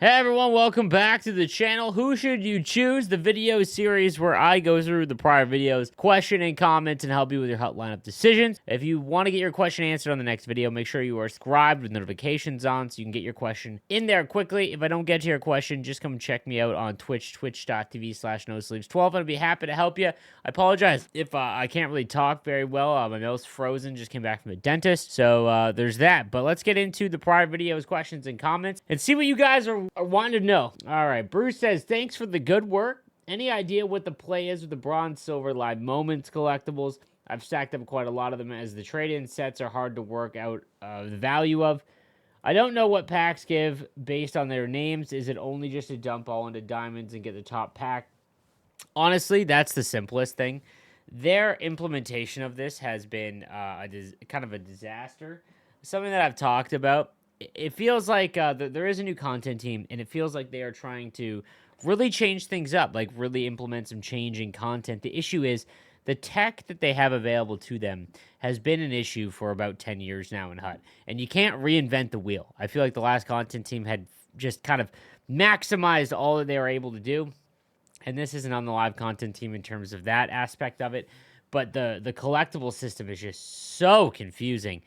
Hey everyone, welcome back to the channel. Who should you choose? The video series where I go through the prior videos, question and comments, and help you with your HUT lineup decisions. If you want to get your question answered on the next video, make sure you are subscribed with notifications on so you can get your question in there quickly. If I don't get to your question, just come check me out on Twitch, twitch.tv/nosleeves12. I'd be happy to help you. I apologize if I can't really talk very well. My mouth's frozen, just came back from the dentist. So there's that. But let's get into the prior videos, questions, and comments, and see what you guys are wanting to know. All right, Bruce says, thanks for the good work. Any idea what the play is with the bronze, silver, live moments collectibles? I've stacked up quite a lot of them as the trade-in sets are hard to work out the value of. I don't know what packs give based on their names. Is it only just to dump all into diamonds and get the top pack? Honestly, that's the simplest thing. Their implementation of this has been kind of a disaster. Something that I've talked about. It feels like there is a new content team, and it feels like they are trying to really change things up, like really implement some change in content. The issue is the tech that they have available to them has been an issue for about 10 years now in HUT, and you can't reinvent the wheel. I feel like the last content team had just kind of maximized all that they were able to do, and this isn't on the live content team in terms of that aspect of it, but the collectible system is just so confusing.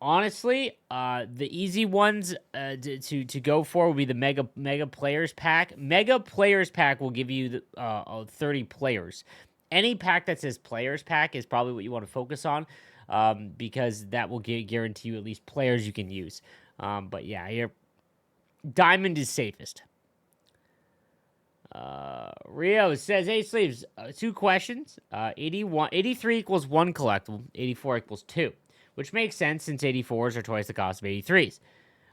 Honestly, the easy ones to go for would be the mega players pack. Mega players pack will give you 30 players. Any pack that says players pack is probably what you want to focus on, because that will guarantee you at least players you can use. But yeah, here diamond is safest. Rio says, hey, Sleeves, two questions. 83 equals one collectible, 84 equals two, which makes sense since 84s are twice the cost of 83s.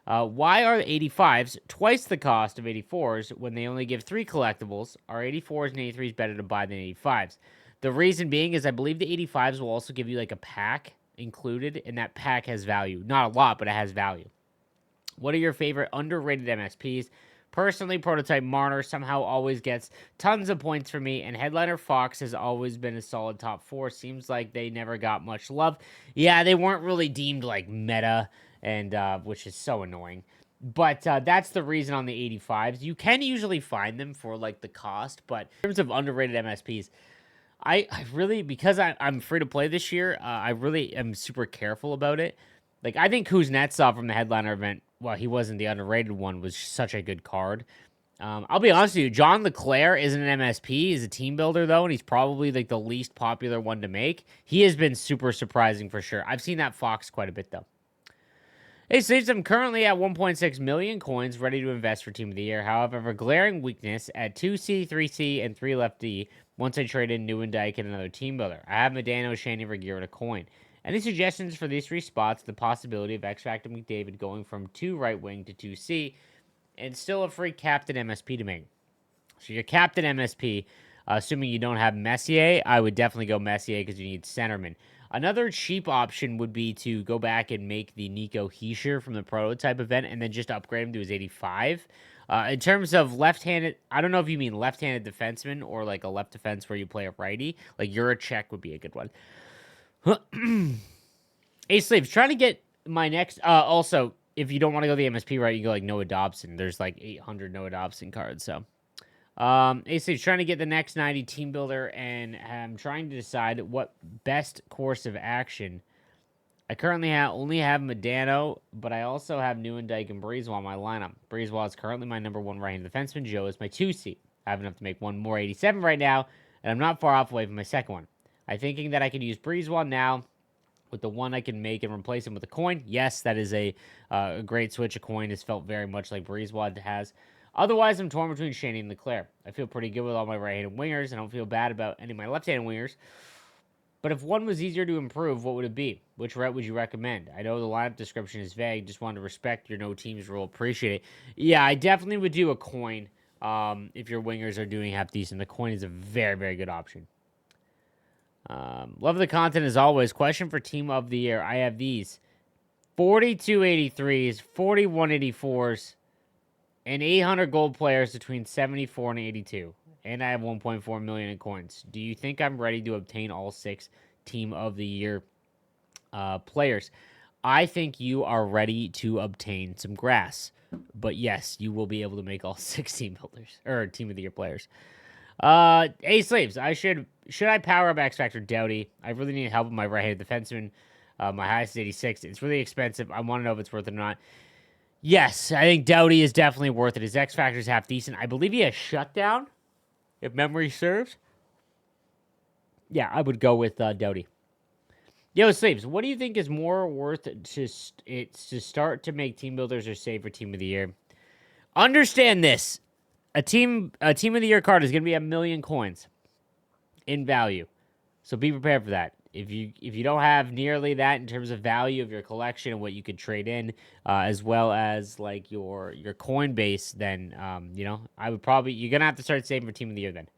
Why are 85s twice the cost of 84s when they only give three collectibles? Are 84s and 83s better to buy than 85s? The reason being is I believe the 85s will also give you like a pack included, and that pack has value. Not a lot, but it has value. What are your favorite underrated MSPs? Personally, Prototype Marner somehow always gets tons of points for me, and Headliner Fox has always been a solid top 4. Seems like they never got much love. Yeah, they weren't really deemed like meta, and which is so annoying. But that's the reason on the 85s. You can usually find them for like the cost, but in terms of underrated MSPs, I really, because I'm free to play this year, I really am super careful about it. Like, I think Kuznetsov from the Headliner event, well, he wasn't the underrated one, was such a good card. I'll be honest with you, John LeClaire isn't an MSP. He's a team builder, though, and he's probably, like, the least popular one to make. He has been super surprising for sure. I've seen that Fox quite a bit, though. Hey, Sleeves, I'm currently at 1.6 million coins ready to invest for Team of the Year. However, I have a glaring weakness at 2C, 3C, and 3 left D once I trade in Newendike and another team builder. I have Medano, Shandy, Regeer, and a coin. Any suggestions for these three spots? The possibility of X Factor McDavid going from 2 right wing to 2C, and still a free captain MSP to make. So your captain MSP, assuming you don't have Messier, I would definitely go Messier because you need centerman. Another cheap option would be to go back and make the Nico Hischier from the prototype event and then just upgrade him to his 85. In terms of left-handed, I don't know if you mean left-handed defenseman or like a left defense where you play a righty. Like Juracek would be a good one. Ace Sleeves, trying to get my next. Also, if you don't want to go the MSP right, you go like Noah Dobson. There's like 800 Noah Dobson cards. So, Ace Sleeves, trying to get the next 90 team builder, and I'm trying to decide what best course of action. I currently only have Medano, but I also have Newendike and Breezewell in my lineup. Breezewell is currently my number 1 right-handed defenseman. Joe is my 2 seat. I have enough to make one more 87 right now, and I'm not far off away from my second one. I'm thinking that I could use Breezewell now with the one I can make and replace him with a coin. Yes, that is a great switch. A coin has felt very much like Breezewell has. Otherwise, I'm torn between Shaney and Leclerc. I feel pretty good with all my right-handed wingers. I don't feel bad about any of my left-handed wingers. But if one was easier to improve, what would it be? Which route would you recommend? I know the lineup description is vague. Just wanted to respect your no teams rule. Appreciate it. Yeah, I definitely would do a coin if your wingers are doing half decent. The coin is a very, very good option. Love the content as always. Question for Team of the Year. I have these 4283s, 4184s, and 800 gold players between 74 and 82. And I have 1.4 million in coins. Do you think I'm ready to obtain all 6 Team of the Year players? I think you are ready to obtain some grass. But yes, you will be able to make all 16 builders or team of the year players. Hey Slaves, should I power up X Factor Doughty? I really need help with my right-handed defenseman. My highest is 86. It's really expensive. I want to know if it's worth it or not. Yes, I think Doughty is definitely worth it. His X Factor is half decent. I believe he has shutdown, if memory serves. Yeah, I would go with Doughty. Yo, Slaves, what do you think is more worth it to start to make team builders or save for team of the year? Understand this. A team of the year card is going to be 1,000,000 coins in value. So be prepared for that. If you don't have nearly that in terms of value of your collection and what you could trade in, as well as like your coin base, then I would probably you're gonna have to start saving for team of the year then.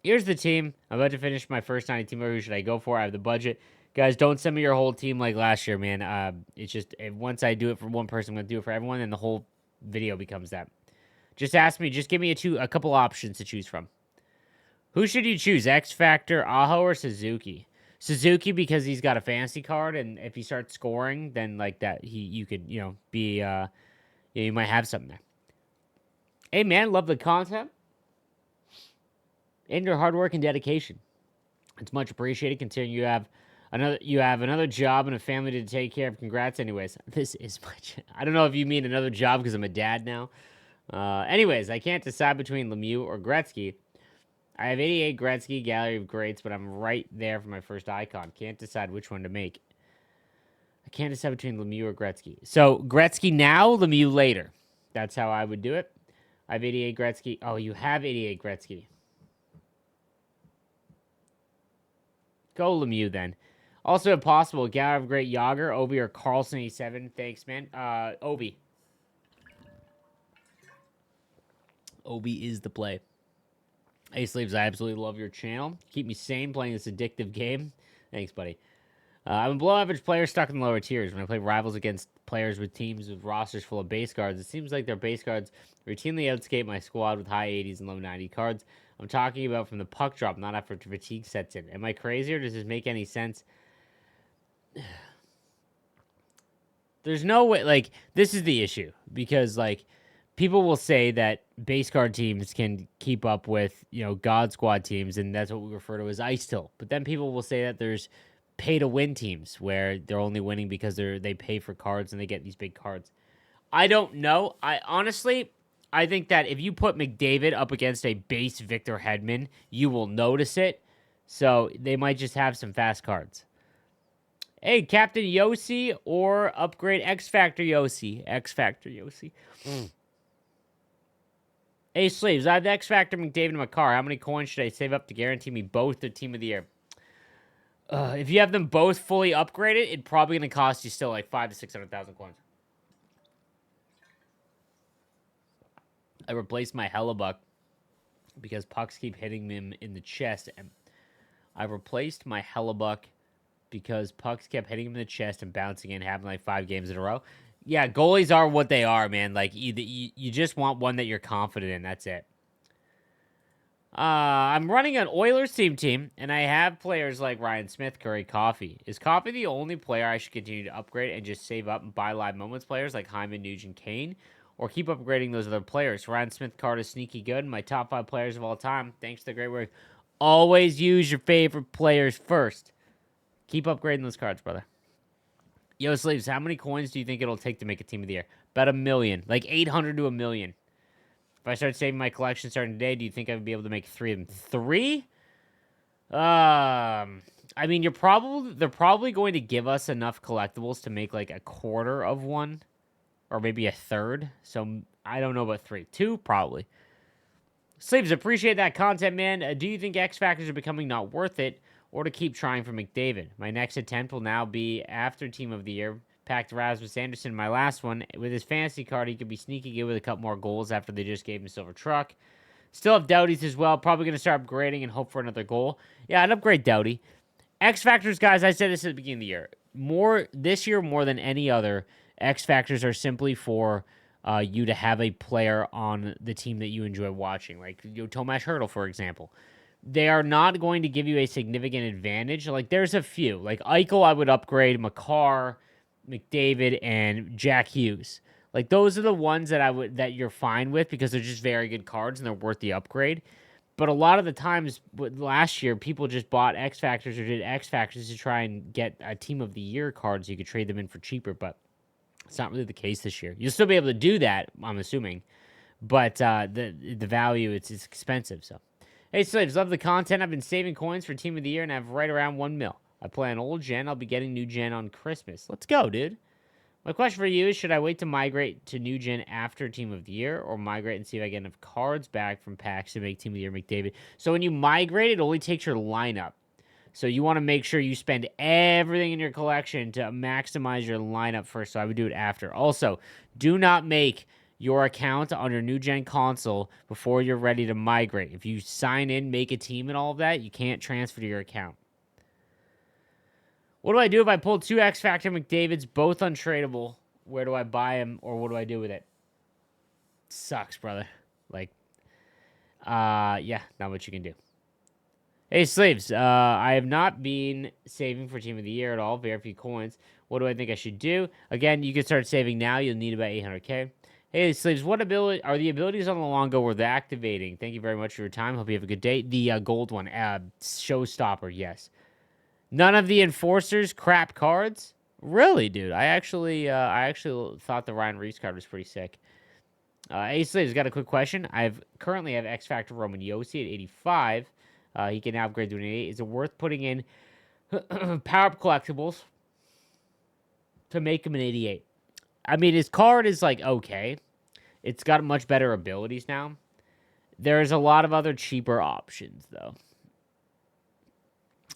Here's the team. I'm about to finish my first 90 team. Who should I go for? I have the budget. Guys, don't send me your whole team like last year, man. It's just once I do it for one person, I'm gonna do it for everyone, and the whole video becomes that. Just ask me. Just give me a couple options to choose from. Who should you choose? X Factor, Aho, or Suzuki? Suzuki because he's got a fantasy card, and if he starts scoring, then like that, you could be you might have something there. Hey man, love the content and your hard work and dedication. It's much appreciated. Considering you have another job and a family to take care of. Congrats, anyways. This is much. I don't know if you mean another job because I'm a dad now. Anyways, I can't decide between Lemieux or Gretzky. I have 88 Gretzky, Gallery of Greats, but I'm right there for my first icon. Can't decide which one to make. I can't decide between Lemieux or Gretzky. So, Gretzky now, Lemieux later. That's how I would do it. I have 88 Gretzky. Oh, you have 88 Gretzky. Go Lemieux then. Also, if possible, Gallery of Great Yager, Obi, or Carlson 87. Thanks, man. Obi. Obi is the play. Hey, Sleeves, I absolutely love your channel. Keep me sane playing this addictive game. Thanks, buddy. I'm a below-average player stuck in the lower tiers. When I play rivals against players with teams with rosters full of base cards, it seems like their base cards routinely outscape my squad with high 80s and low 90 cards. I'm talking about from the puck drop, not after fatigue sets in. Am I crazy, or does this make any sense? There's no way. Like, this is the issue. Because, like, people will say that base card teams can keep up with, God Squad teams, and that's what we refer to as Ice Tilt. But then people will say that there's pay-to-win teams where they're only winning because they pay for cards and they get these big cards. I don't know. I think that if you put McDavid up against a base Victor Hedman, you will notice it. So they might just have some fast cards. Hey, Captain Yossi or upgrade X Factor Yossi. X Factor Yossi. Hey, Slaves, I have the X Factor McDavid in my car. How many coins should I save up to guarantee me both the team of the year? If you have them both fully upgraded, it's probably going to cost you still like 500,000 to 600,000 coins. I replaced my Hellebuck because pucks keep hitting him in the chest. And I replaced my Hellebuck because pucks kept hitting him in the chest and bouncing in, having like 5 games in a row. Yeah, goalies are what they are, man. Like, you just want one that you're confident in. That's it. I'm running an Oilers team, and I have players like Ryan Smith, Curry, Coffee. Is Coffee the only player I should continue to upgrade and just save up and buy live moments players like Hyman, Nugent, Kane? Or keep upgrading those other players? Ryan Smith card is sneaky good. My top 5 players of all time. Thanks to the great work. Always use your favorite players first. Keep upgrading those cards, brother. Yo, Slaves, how many coins do you think it'll take to make a team of the year? About 1,000,000. Like 800 to 1,000,000. If I start saving my collection starting today, do you think I would be able to make 3 of them? 3? I mean, they're probably going to give us enough collectibles to make like a quarter of one. Or maybe a third. So, I don't know about 3. 2, probably. Slaves, appreciate that content, man. Do you think X Factors are becoming not worth it? Or to keep trying for McDavid? My next attempt will now be after Team of the Year. Packed Rasmus Anderson, my last one. With his fantasy card, he could be sneaky good with a couple more goals after they just gave him a silver truck. Still have Doughty's as well. Probably going to start upgrading and hope for another goal. Yeah, I'd upgrade Doughty. X Factors, guys, I said this at the beginning of the year. This year, more than any other, X Factors are simply for you to have a player on the team that you enjoy watching. Like Tomas Hertl, for example. They are not going to give you a significant advantage. Like, there's a few. Like, Eichel, I would upgrade. Makar, McDavid, and Jack Hughes. Like those are the ones that you're fine with because they're just very good cards and they're worth the upgrade. But a lot of the times last year, people just bought X Factors or did X Factors to try and get a Team of the Year card so you could trade them in for cheaper. But it's not really the case this year. You'll still be able to do that, I'm assuming. But the value, it's expensive. So, hey, Slaves, love the content. I've been saving coins for Team of the Year and I have right around 1 mil. I play on old gen. I'll be getting new gen on Christmas. Let's go, dude. My question for you is, should I wait to migrate to new gen after Team of the Year or migrate and see if I get enough cards back from packs to make Team of the Year McDavid? So when you migrate, it only takes your lineup. So you want to make sure you spend everything in your collection to maximize your lineup first. So I would do it after. Also, do not make your account on your new gen console before you're ready to migrate. If you sign in, make a team and all of that, you can't transfer to your account. What do I do if I pull 2 X Factor McDavids, both untradeable? Where do I buy them, or what do I do with it? Sucks, brother. Like, yeah, not much you can do. Hey, Slaves, I have not been saving for Team of the Year at all. Very few coins. What do I think I should do? Again, you can start saving now. You'll need about 800K. Hey, Slaves, what ability are the abilities on the Longo worth activating? Thank you very much for your time. Hope you have a good day. The gold one, Showstopper, yes. None of the enforcers crap cards? Really, dude? I actually thought the Ryan Reeves card was pretty sick. Ace Slaves got a quick question. Currently have X Factor Roman Josi at 85. He can now upgrade to an 88. Is it worth putting in power up collectibles to make him an 88? I mean, his card is like okay. It's got much better abilities now. There's a lot of other cheaper options though.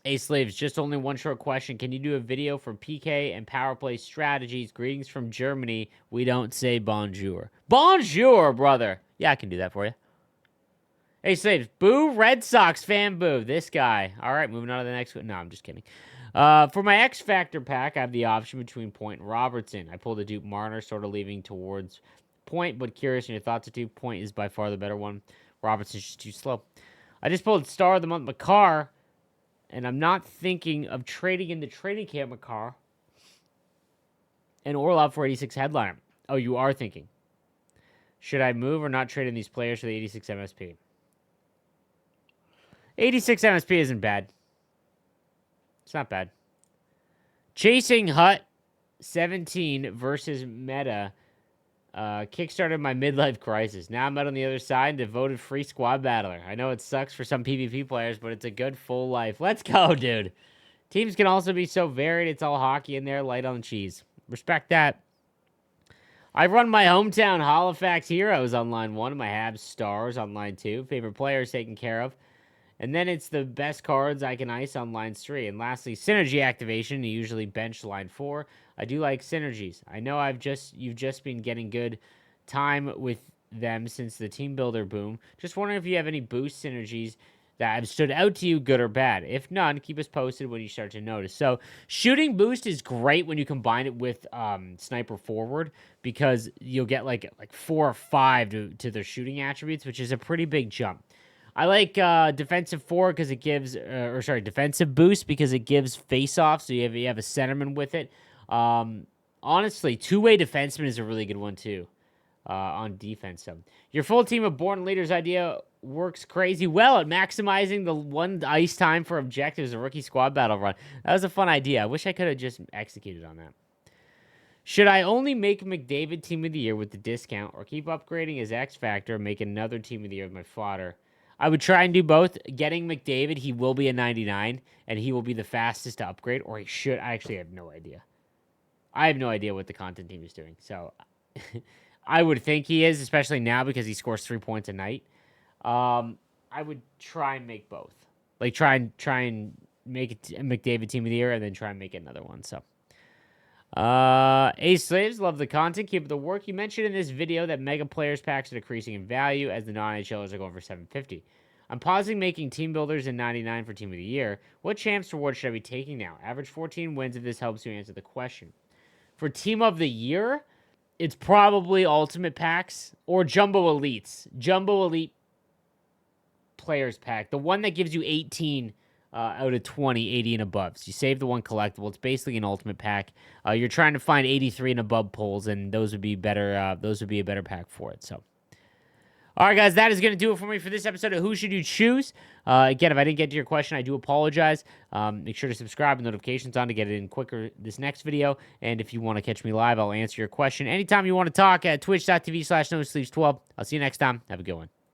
Hey, Slaves, just only one short question. Can you do a video for PK and power play strategies? Greetings from Germany. We don't say bonjour. Bonjour, brother. Yeah, I can do that for you. Hey, Slaves, boo, Red Sox fan, boo. This guy. All right, moving on to the next one. No, I'm just kidding. For my X Factor pack, I have the option between Point and Robertson. I pulled a Duke Marner, sort of leaving towards Point, but curious in your thoughts of Duke. Point is by far the better one. Robertson's just too slow. I just pulled Star of the Month Makar. And I'm not thinking of trading in the training camp Makar and Orlov for 86 headliner. Oh, you are thinking. Should I move or not trade in these players for the 86 MSP? 86 MSP isn't bad. It's not bad. Chasing Hut 17 versus Meta kickstarted my midlife crisis. Now I'm out on the other side, devoted free squad battler. I know it sucks for some PvP players, but it's a good full life. Let's go, dude. Teams can also be so varied. It's all hockey in there, light on the cheese. Respect that. I run my hometown Halifax Heroes on line 1, my Habs Stars on line 2. Favorite players taken care of. And then it's the best cards I can ice on lines 3. And lastly, synergy activation. You usually bench line 4. I do like synergies. I know you've just been getting good time with them since the team builder boom. Just wondering if you have any boost synergies that have stood out to you, good or bad. If none, keep us posted when you start to notice. So shooting boost is great when you combine it with sniper forward because you'll get like 4 or 5 to their shooting attributes, which is a pretty big jump. I like defensive 4 because it gives, defensive boost because it gives face off. So you have a centerman with it. Honestly, two-way defenseman is a really good one too. On defense, so your full team of born leaders idea works crazy well at maximizing the one ice time for objectives. A rookie squad battle run. That was a fun idea. I wish I could have just executed on that. Should I only make McDavid team of the year with the discount, or keep upgrading his X Factor and make another team of the year with my fodder? I would try and do both. Getting McDavid, he will be a 99, and he will be the fastest to upgrade, or he should. I actually have no idea. I have no idea what the content team is doing, so I would think he is, especially now because he scores 3 points a night. I would try and make both. Like try and make it McDavid team of the year, and then try and make it another one. So, Ace Slaves, love the content. Keep up the work. You mentioned in this video that mega players packs are decreasing in value as the non-NHLers are going for 750. I'm pausing making team builders in 99 for team of the year. What champs reward should I be taking now? Average 14 wins if this helps you answer the question. For team of the year, it's probably ultimate packs or jumbo elites. Jumbo elite players pack. The one that gives you 18 out of 20, 80 and above. So you save the one collectible. It's basically an ultimate pack. You're trying to find 83 and above pulls, and those would be better. Those would be a better pack for it. So. All right, guys, that is going to do it for me for this episode of Who Should You Choose? Again, if I didn't get to your question, I do apologize. Make sure to subscribe and notifications on to get it in quicker this next video. And if you want to catch me live, I'll answer your question anytime you want to talk at twitch.tv/nosleeves12. I'll see you next time. Have a good one.